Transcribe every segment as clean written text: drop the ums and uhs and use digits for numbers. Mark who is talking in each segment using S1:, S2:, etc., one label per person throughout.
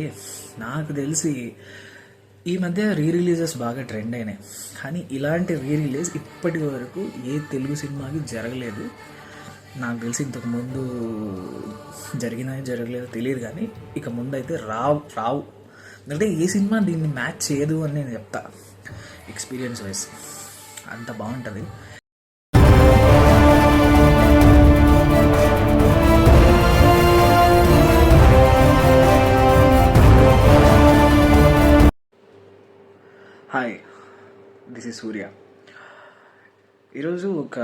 S1: ఏ నాకు తెలిసి ఈ మధ్య రీ రిలీజెస్ బాగా ట్రెండ్ అయినాయి. కానీ ఇలాంటి రీ రిలీజ్ ఇప్పటి వరకు ఏ తెలుగు సినిమాకి జరగలేదు. నాకు తెలిసి ఇంతకు ముందు జరగలేదో తెలియదు, కానీ ఇక ముందు అయితే రావు. అంటే ఏ సినిమా దీన్ని మ్యాచ్ చేయదు అని నేను చెప్తా. ఎక్స్పీరియన్స్ వైజ్ అంత బాగుంటుంది. హాయ్, దిస్ ఈజ్ సూర్య. ఈరోజు ఒక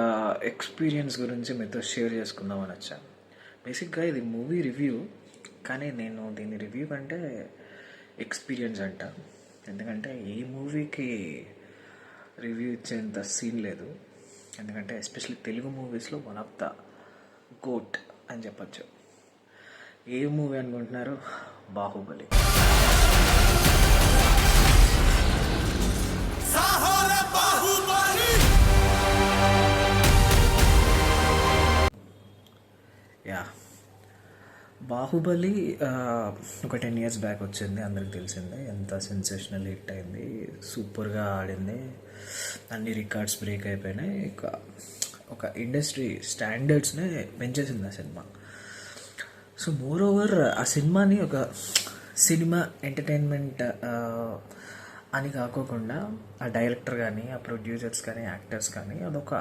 S1: ఎక్స్పీరియన్స్ గురించి మీతో షేర్ చేసుకుందామని వచ్చాను. బేసిక్గా ఇది మూవీ రివ్యూ, కానీ నేను దీన్ని రివ్యూ కంటే ఎక్స్పీరియన్స్ అంట. ఎందుకంటే ఈ మూవీకి రివ్యూ ఇచ్చేంత సీన్ లేదు. ఎందుకంటే ఎస్పెషల్లీ తెలుగు మూవీస్లో వన్ ఆఫ్ ద గోట్ అని చెప్పచ్చు. ఏ మూవీ అనుకుంటున్నారు? బాహుబలి. యా, బాహుబలి ఒక 10 years బ్యాక్ వచ్చింది. అందరికి తెలిసిందే. ఎంత సెన్సేషనల్ హిట్ అయింది, సూపర్గా ఆడింది, అన్ని రికార్డ్స్ బ్రేక్ అయిపోయినాయి. ఒక ఇండస్ట్రీ స్టాండర్డ్స్నే పెంచేసింది ఆ సినిమా. సో మోర్ ఓవర్ ఆ సినిమాని ఒక సినిమా ఎంటర్టైన్మెంట్ అని కాకోకుండా ఆ డైరెక్టర్ కానీ, ఆ ప్రొడ్యూసర్స్ కానీ, యాక్టర్స్ కానీ అదొక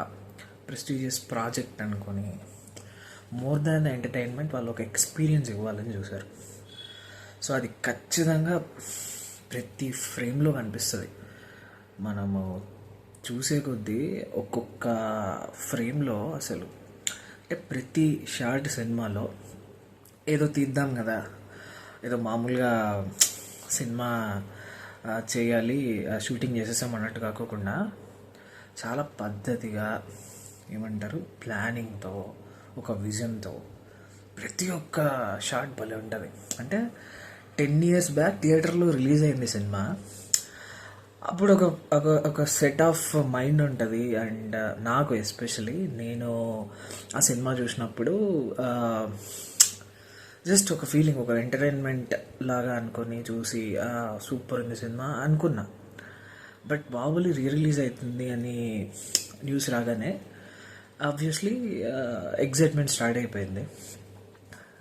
S1: ప్రెస్టీజియస్ ప్రాజెక్ట్ అనుకొని మోర్ దాన్ ఎంటర్టైన్మెంట్ వాళ్ళు ఒక ఎక్స్పీరియన్స్ ఇవ్వాలని చూశారు. సో అది ఖచ్చితంగా ప్రతి ఫ్రేమ్లో కనిపిస్తుంది. మనము చూసే కొద్దీ ఒక్కొక్క ఫ్రేమ్లో అసలు అంటే ప్రతి షార్ట్ సినిమాలో ఏదో తీద్దాం కదా, ఏదో మామూలుగా సినిమా చేయాలి, షూటింగ్ చేసేసాం అన్నట్టు కాకోకుండా చాలా పద్ధతిగా, ఏమంటారు, ప్లానింగ్తో, ఒక విజన్తో ప్రతి ఒక్క షాట్ భలే ఉంటుంది. అంటే 10 years బ్యాక్ థియేటర్లో రిలీజ్ అయింది సినిమా. అప్పుడు ఒక సెట్ ఆఫ్ మైండ్ ఉంటుంది. అండ్ నాకు ఎస్పెషలీ నేను ఆ సినిమా చూసినప్పుడు జస్ట్ ఒక ఫీలింగ్, ఒక ఎంటర్టైన్మెంట్ లాగా అనుకొని చూసి సూపర్ ఉంది సినిమా అనుకున్నా. బట్ బాహుబలి రిలీజ్ అవుతుంది అని న్యూస్ రాగానే ఆబ్వియస్లీ ఎగ్జైట్మెంట్ స్టార్ట్ అయిపోయింది.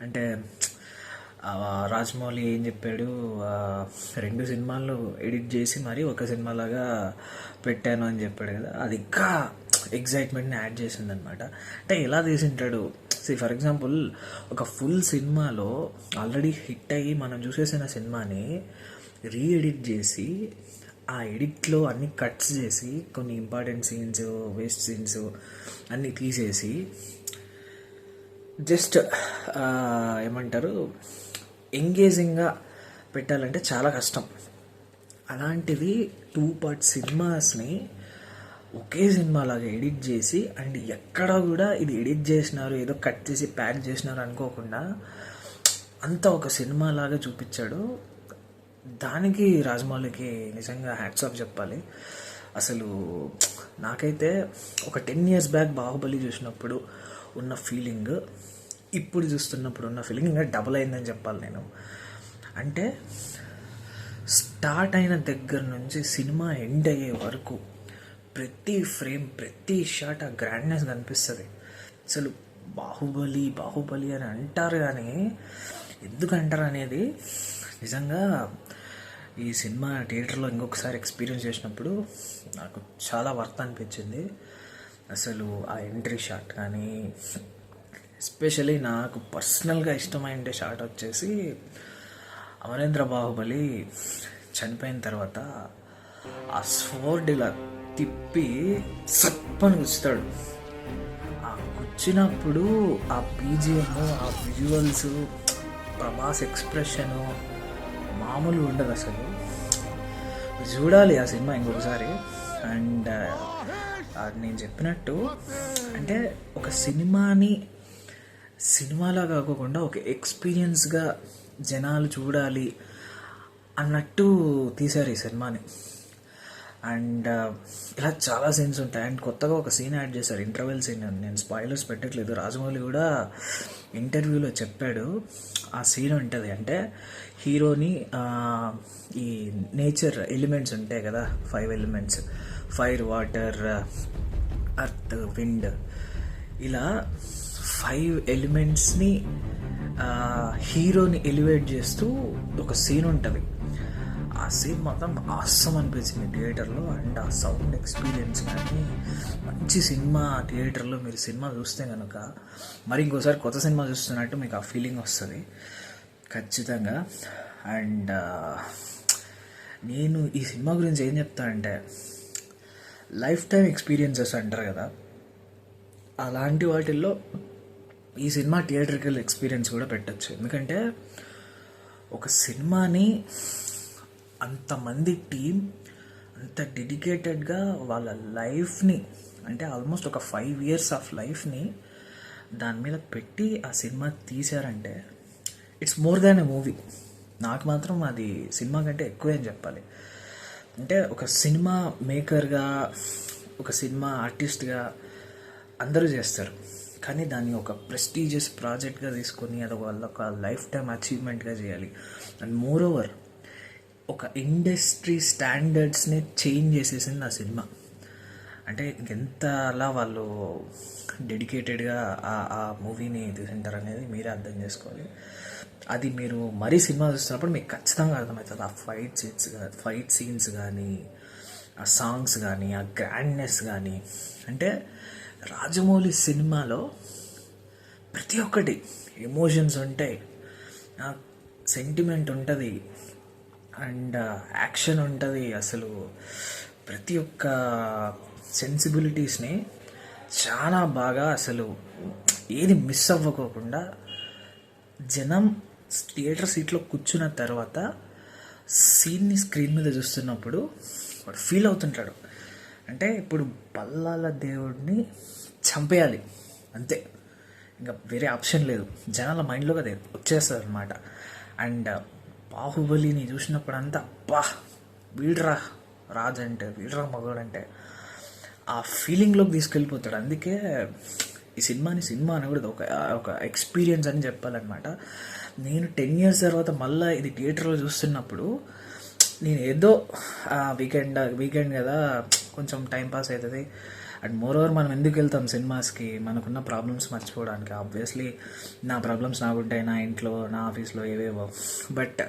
S1: అంటే రాజమౌళి ఏం చెప్పాడు, 2 సినిమాలు ఎడిట్ చేసి మరి ఒక సినిమాలాగా పెట్టాను అని చెప్పాడు కదా, అది ఇంకా ఎగ్జైట్మెంట్ని యాడ్ చేసింది అనమాట. అంటే ఎలా తీసింటాడు, ఫర్ ఎగ్జాంపుల్ ఒక ఫుల్ సినిమాలో ఆల్రెడీ హిట్ అయ్యి మనం చూసేసిన సినిమాని రీఎడిట్ చేసి ఆ ఎడిట్లో అన్ని కట్స్ చేసి కొన్ని ఇంపార్టెంట్ సీన్స్, వేస్ట్ సీన్స్ అన్నీ తీసేసి జస్ట్ ఏమంటారు ఎంగేజింగ్గా పెట్టాలంటే చాలా కష్టం. అలాంటిది 2 part సినిమాస్ని ఒకే సినిమాలాగా ఎడిట్ చేసి, అండ్ ఎక్కడ కూడా ఇది ఎడిట్ చేసినారు, ఏదో కట్ చేసి ప్యాక్ చేసినారు అనుకోకుండా అంతా ఒక సినిమాలాగా చూపించాడు. దానికి రాజమౌళికి నిజంగా హ్యాట్స్ ఆఫ్ చెప్పాలి. అసలు నాకైతే ఒక 10 years బ్యాక్ బాహుబలి చూసినప్పుడు ఉన్న ఫీలింగ్ ఇప్పుడు చూస్తున్నప్పుడు ఉన్న ఫీలింగ్ ఇంకా డబుల్ అయిందని చెప్పాలి నేను. అంటే స్టార్ట్ అయిన దగ్గర నుంచి సినిమా ఎండ్ అయ్యే వరకు ప్రతి ఫ్రేమ్, ప్రతి షాట్ ఆ గ్రాండ్నెస్ కనిపిస్తుంది. అసలు బాహుబలి అని అంటారు, కానీ ఎందుకు అంటారు అనేది నిజంగా ఈ సినిమా థియేటర్లో ఇంకొకసారి ఎక్స్పీరియన్స్ చేసినప్పుడు నాకు చాలా వర్త్ అనిపించింది. అసలు ఆ ఎంట్రీ షాట్ కానీ, ఎస్పెషలీ నాకు పర్సనల్గా ఇష్టమైన షాట్ వచ్చేసి అమరేంద్ర బాహుబలి చనిపోయిన తర్వాత ఆ స్వోర్డ్ ఇలా తిప్పి సప్పని గుచ్చుతాడు. ఆ గుచ్చినప్పుడు ఆ బీజిఎం, ఆ విజువల్స్, ప్రభాస్ ఎక్స్ప్రెషను మామూలు ఉండదు అసలు. చూడాలి ఆ సినిమా ఇంకొకసారి. అండ్ నేను చెప్పినట్టు అంటే ఒక సినిమాలా కాకుండా ఒక ఎక్స్పీరియన్స్గా జనాలు చూడాలి అన్నట్టు తీశారు ఈ సినిమాని. అండ్ ఇలా చాలా సీన్స్ ఉంటాయి. అండ్ కొత్తగా ఒక సీన్ యాడ్ చేశారు, ఇంటర్వెల్ సీన్. నేను స్పాయిలర్స్ పెట్టట్లేదు, రాజమౌళి కూడా ఇంటర్వ్యూలో చెప్పాడు. ఆ సీన్ ఉంటుంది అంటే హీరోని ఈ నేచర్ ఎలిమెంట్స్ ఉంటాయి కదా, 5 elements, fire, water, earth, wind, ఇలా 5 ఎలిమెంట్స్ని హీరోని ఎలివేట్ చేస్తూ ఒక సీన్ ఉంటుంది. ఆ సీన్ మాత్రం ఆసమ్ అనిపించింది థియేటర్లో. అండ్ ఆ సౌండ్ ఎక్స్పీరియన్స్ కానీ, మంచి సినిమా. థియేటర్లో మీరు సినిమా చూస్తే కనుక మరి ఇంకోసారి కొత్త సినిమా చూస్తున్నట్టు మీకు ఆ ఫీలింగ్ వస్తుంది ఖచ్చితంగా. అండ్ నేను ఈ సినిమా గురించి ఏం చెప్తా అంటే, లైఫ్ టైం ఎక్స్పీరియన్సెస్ అంటారు కదా, అలాంటి వాటిల్లో ఈ సినిమా థియేటర్కల్ ఎక్స్పీరియన్స్ కూడా పెట్టచ్చు. ఎందుకంటే ఒక సినిమాని అంతమంది టీం అంత డెడికేటెడ్గా వాళ్ళ లైఫ్ని, అంటే ఆల్మోస్ట్ ఒక 5 years ఆఫ్ లైఫ్ని దాని మీద పెట్టి ఆ సినిమా తీశారంటే it's more than a movie. నాకు మాత్రం అది సినిమా కంటే ఎక్కువే అని చెప్పాలి. అంటే ఒక సినిమా మేకర్గా, ఒక సినిమా ఆర్టిస్ట్గా అందరూ చేస్తారు, కానీ దాన్ని ఒక ప్రెస్టీజియస్ ప్రాజెక్ట్గా తీసుకొని అది వాళ్ళొక లైఫ్ టైం అచీవ్మెంట్గా చేయాలి. అండ్ మోర్ ఓవర్ ఒక ఇండస్ట్రీ స్టాండర్డ్స్ని చేంజ్ చేసేసింది ఆ సినిమా. అంటే ఇంకెంత అలా వాళ్ళు డెడికేటెడ్గా ఆ మూవీని తీసింటారు అనేది మీరే అర్థం చేసుకోవాలి. అది మీరు మరీ సినిమా చూస్తున్నప్పుడు మీకు ఖచ్చితంగా అర్థమవుతుంది. ఆ ఫైట్ సీన్స్ కానీ, ఆ సాంగ్స్ కానీ, ఆ గ్రాండ్నెస్ కానీ. అంటే రాజమౌళి సినిమాలో ప్రతి ఒక్కటి ఎమోషన్స్ ఉంటాయి, సెంటిమెంట్ ఉంటుంది, అండ్ యాక్షన్ ఉంటుంది. అసలు ప్రతి ఒక్క సెన్సిబిలిటీస్ని చాలా బాగా, అసలు ఏది మిస్ అవ్వకోకుండా జనం థియేటర్ సీట్లో కూర్చున్న తర్వాత సీన్ని స్క్రీన్ మీద చూస్తున్నప్పుడు వాడు ఫీల్ అవుతుంటాడు. అంటే ఇప్పుడు బల్లాల దేవుడిని చంపేయాలి అంతే, ఇంకా వేరే ఆప్షన్ లేదు. జనాల మైండ్లోకి అదే వచ్చేస్తుంది అనమాట. అండ్ బాహుబలిని చూసినప్పుడు అంతా అబ్బా వీడ్రా రాజు అంటే, వీడ్రా మగవాడంటే, ఆ ఫీలింగ్లోకి తీసుకెళ్ళిపోతాడు. అందుకే ఈ సినిమాని సినిమా అనకూడదు, ఒక ఎక్స్పీరియన్స్ అని చెప్పాలన్నమాట. నేను 10 years తర్వాత మళ్ళీ ఇది థియేటర్లో చూస్తున్నప్పుడు నేను ఏదో వీకెండ్ కదా కొంచెం టైంపాస్ అవుతుంది. అండ్ మోర్ ఓవర్ మనం ఎందుకు వెళ్తాం సినిమాస్కి, మనకున్న ప్రాబ్లమ్స్ మర్చిపోవడానికి. ఆబ్వియస్లీ నా ప్రాబ్లమ్స్ నాకుంటాయి, నా ఇంట్లో, నా ఆఫీస్లో, ఏవేవో. బట్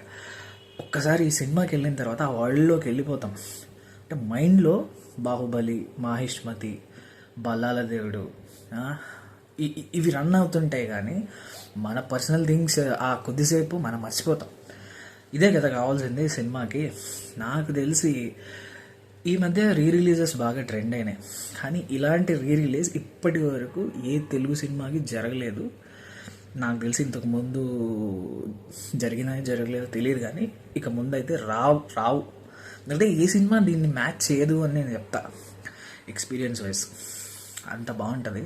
S1: ఒక్కసారి ఈ సినిమాకి వెళ్ళిన తర్వాత ఆ వరల్డ్లోకి వెళ్ళిపోతాం. అంటే మైండ్లో బాహుబలి, మాహిష్మతి, బల్లాల దేవుడు ఇవి రన్ అవుతుంటాయి, కానీ మన పర్సనల్ థింగ్స్ ఆ కొద్దిసేపు మనం మర్చిపోతాం. ఇదే కదా కావాల్సింది సినిమాకి. నాకు తెలిసి ఈ మధ్య రిలీజెస్ బాగా ట్రెండ్ అయినాయి, కానీ ఇలాంటి రిలీజ్ ఇప్పటి వరకు ఏ తెలుగు సినిమాకి జరగలేదు. నాకు తెలిసి ఇంతకుముందు జరగలేదో తెలియదు, కానీ ఇక ముందు అయితే రావు. అంటే ఏ సినిమా దీన్ని మ్యాచ్ చేయదు అని నేను చెప్తా. ఎక్స్పీరియన్స్ వైజ్ అంత బాగుంటుంది.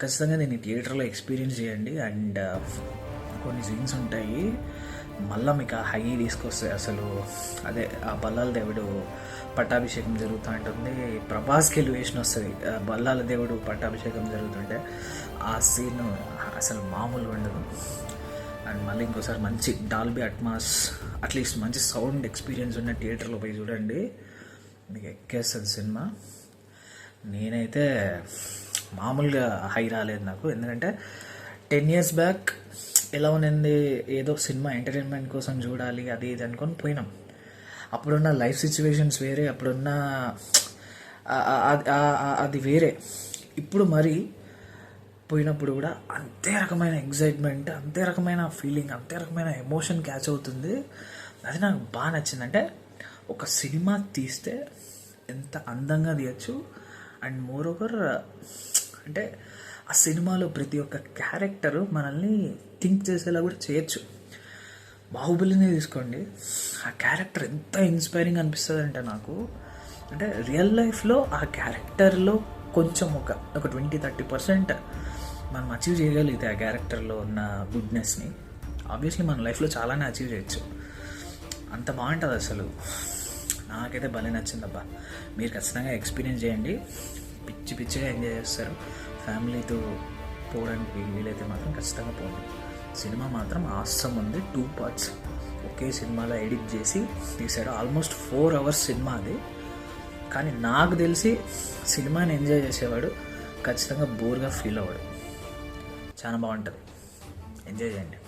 S1: ఖచ్చితంగా దీన్ని థియేటర్లో ఎక్స్పీరియన్స్ చేయండి. అండ్ కొన్ని సీన్స్ ఉంటాయి మళ్ళీ మీకు ఆ హై తీసుకొస్తాయి. అసలు అదే ఆ బల్లాల దేవుడు పట్టాభిషేకం జరుగుతూ ఉంటుంది, ప్రభాస్కి ఎలివేషన్ వస్తుంది. బల్లాల దేవుడు పట్టాభిషేకం జరుగుతుంటే ఆ సీన్ అసలు మామూలుగా ఉండదు. అండ్ మళ్ళీ ఇంకోసారి మంచి డాల్బీ అట్మాస్, అట్లీస్ట్ మంచి సౌండ్ ఎక్స్పీరియన్స్ ఉన్న థియేటర్లో పోయి చూడండి, మీకు ఎక్కేస్తుంది సినిమా. నేనైతే మామూలుగా హై రాలేదు నాకు, ఎందుకంటే 10 years బ్యాక్ ఎలా ఉన్నది, ఏదో సినిమా ఎంటర్టైన్మెంట్ కోసం చూడాలి అది ఇది అనుకొని పోయినాం. అప్పుడున్న లైఫ్ సిచ్యువేషన్స్ వేరే, అప్పుడున్న అది వేరే. ఇప్పుడు మరి పోయినప్పుడు కూడా అంతే రకమైన ఎగ్జైట్మెంట్, అంతే రకమైన ఫీలింగ్, అంతే రకమైన ఎమోషన్ క్యాచ్ అవుతుంది. అది నాకు బాగా నచ్చింది. అంటే ఒక సినిమా తీస్తే ఎంత అందంగా తీయచ్చు. అండ్ మోర్ ఓవర్ అంటే ఆ సినిమాలో ప్రతి ఒక్క క్యారెక్టరు మనల్ని థింక్ చేసేలా కూడా చేయొచ్చు. బాహుబలినే తీసుకోండి, ఆ క్యారెక్టర్ ఎంత ఇన్స్పైరింగ్ అనిపిస్తుంది అంటే నాకు, అంటే రియల్ లైఫ్లో ఆ క్యారెక్టర్లో కొంచెం ఒక 20-30% మనం అచీవ్ చేయగలిగితే ఆ క్యారెక్టర్లో ఉన్న గుడ్నెస్ని, ఆబ్వియస్లీ మన లైఫ్లో చాలానే అచీవ్ చేయొచ్చు. అంత బాగుంటుంది అసలు. నాకైతే భలే నచ్చిందబ్బా. మీరు ఖచ్చితంగా ఎక్స్పీరియన్స్ చేయండి, పిచ్చిగా ఎంజాయ్ చేస్తారు. ఫ్యామిలీతో పోవడానికి వీలైతే మాత్రం ఖచ్చితంగా పోండి. సినిమా మాత్రం ఆసమ్ ఉంది. 2 parts ఒకే సినిమాలో ఎడిట్ చేసి తీసాడు. ఆల్మోస్ట్ 4 hours సినిమా అది. కానీ నాకు తెలిసి సినిమాని ఎంజాయ్ చేసేవాడు ఖచ్చితంగా బోర్గా ఫీల్ అవ్వడు. చాలా బాగుంటుంది, ఎంజాయ్ చేయండి.